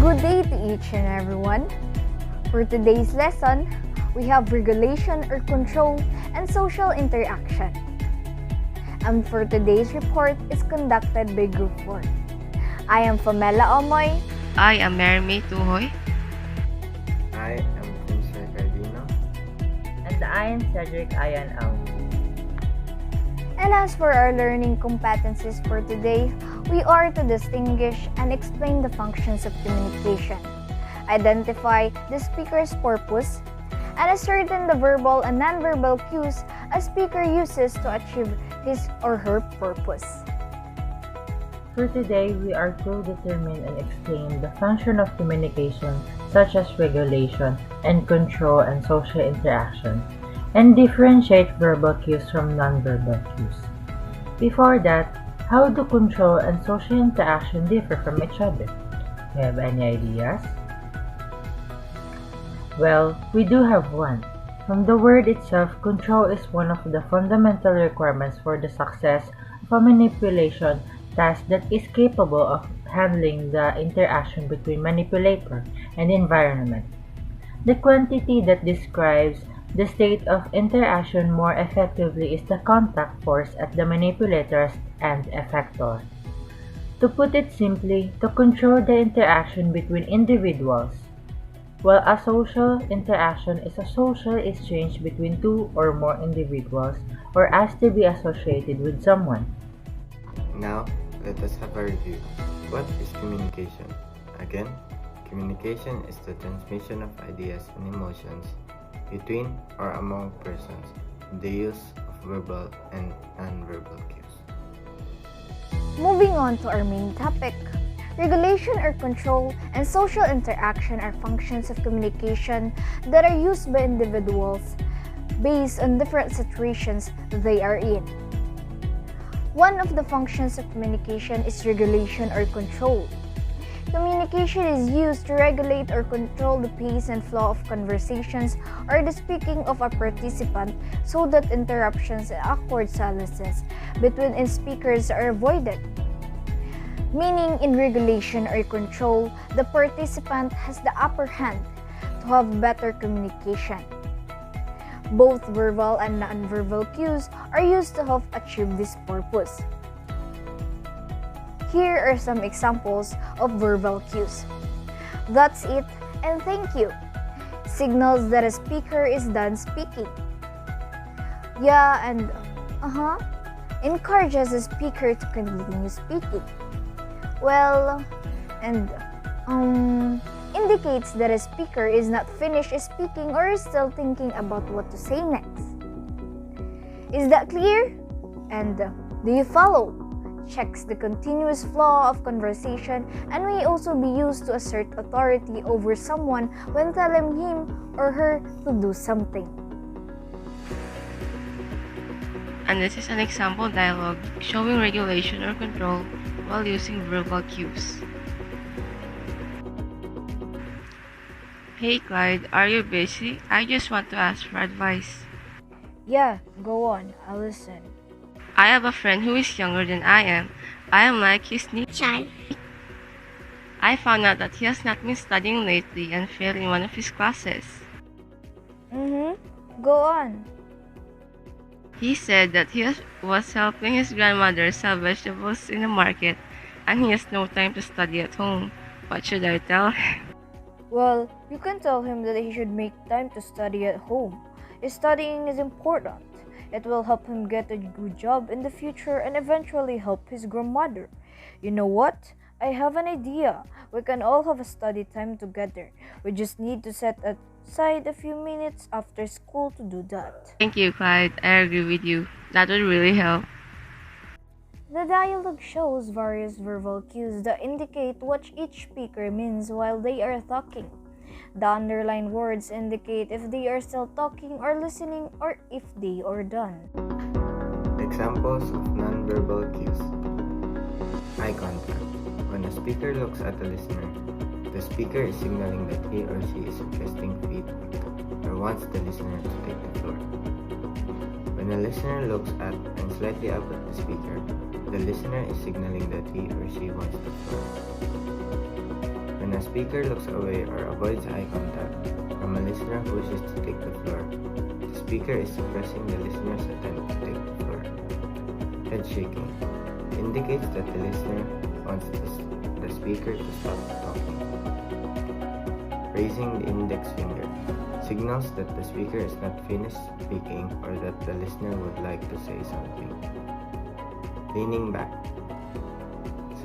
Good day to each and everyone. For today's lesson, we have regulation or control and social interaction. And for today's report is conducted by Group 4. I am Pamela Omoy. I am Mary May Tuhoy. I am Prince Cardino. And I am Cedric Ayan Ang. And as for our learning competencies for today, we are to distinguish and explain the functions of communication, identify the speaker's purpose, and ascertain the verbal and nonverbal cues a speaker uses to achieve his or her purpose. For today, we are to determine and explain the function of communication such as regulation and control and social interaction, and differentiate verbal cues from nonverbal cues. Before that, how do control and social interaction differ from each other? Do you have any ideas? Well, we do have one. From the word itself, control is one of the fundamental requirements for the success of a manipulation task that is capable of handling the interaction between manipulator and environment. The quantity that describes the state of interaction more effectively is the contact force at the manipulator and effector. To put it simply, to control the interaction between individuals, while a social interaction is a social exchange between two or more individuals or as to be associated with someone. Now, let us have a review. What is communication? Again, communication is the transmission of ideas and emotions between or among persons, the use of verbal and nonverbal cues. Moving on to our main topic, regulation or control and social interaction are functions of communication that are used by individuals based on different situations they are in. One of the functions of communication is regulation or control. Communication is used to regulate or control the pace and flow of conversations or the speaking of a participant so that interruptions and awkward silences between speakers are avoided. Meaning, in regulation or control, the participant has the upper hand to have better communication. Both verbal and nonverbal cues are used to help achieve this purpose. Here are some examples of verbal cues. That's it, and thank you. Signals that a speaker is done speaking. Yeah, and encourages the speaker to continue speaking. Well, and indicates that a speaker is not finished speaking or is still thinking about what to say next. Is that clear? And do you follow? Checks the continuous flow of conversation and may also be used to assert authority over someone when telling him or her to do something. And this is an example dialogue showing regulation or control while using verbal cues. Hey Clyde, are you busy? I just want to ask for advice. Yeah, go on, I'll listen. I have a friend who is younger than I am. I am like his new child. I found out that he has not been studying lately and failed in one of his classes. Go on. He said that was helping his grandmother sell vegetables in the market and he has no time to study at home. What should I tell him? Well, you can tell him that he should make time to study at home. Studying is important. It will help him get a good job in the future and eventually help his grandmother. You know what? I have an idea. We can all have a study time together. We just need to set aside a few minutes after school to do that. Thank you, Clyde. I agree with you. That would really help. The dialogue shows various verbal cues that indicate what each speaker means while they are talking. The underlined words indicate if they are still talking or listening or if they are done. Examples of nonverbal cues. Eye contact. When a speaker looks at a listener, the speaker is signaling that he or she is requesting feedback or wants the listener to take the floor. When a listener looks at and slightly up at the speaker, the listener is signaling that he or she wants the floor. When When a speaker looks away or avoids eye contact from a listener who wishes to take the floor, the speaker is suppressing the listener's attempt to take the floor. Head shaking indicates that the listener wants the speaker to stop talking. Raising the index finger signals that the speaker is not finished speaking or that the listener would like to say something. Leaning back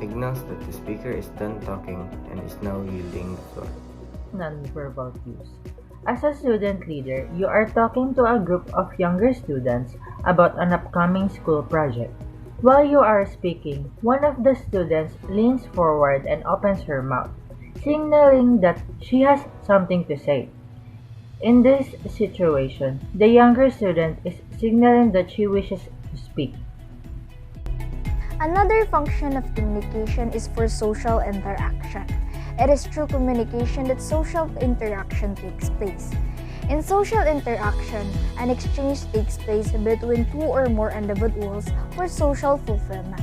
signals that the speaker is done talking and is now yielding the floor. Nonverbal cues. As a student leader, you are talking to a group of younger students about an upcoming school project. While you are speaking, one of the students leans forward and opens her mouth, signaling that she has something to say. In this situation, the younger student is signaling that she wishes to speak. Another function of communication is for social interaction. It is through communication that social interaction takes place. In social interaction, an exchange takes place between two or more individuals for social fulfillment.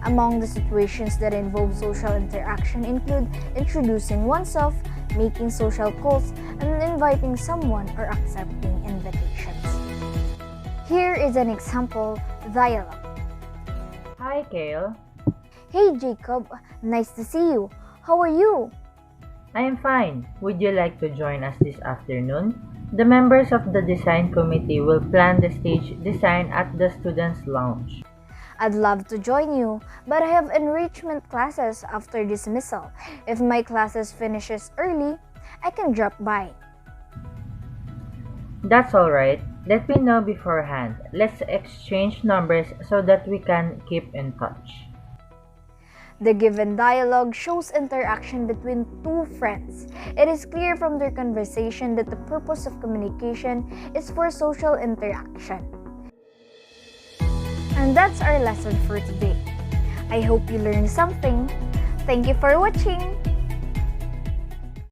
Among the situations that involve social interaction include introducing oneself, making social calls, and inviting someone or accepting invitations. Here is an example dialogue. Hi, Kale. Hey Jacob, nice to see you. How are you? I am fine. Would you like to join us this afternoon? The members of the design committee will plan the stage design at the students' lounge. I'd love to join you, but I have enrichment classes after dismissal. If my classes finishes early, I can drop by. That's alright. Let me know beforehand. Let's exchange numbers so that we can keep in touch. The given dialogue shows interaction between two friends. It is clear from their conversation that the purpose of communication is for social interaction. And that's our lesson for today. I hope you learned something. Thank you for watching.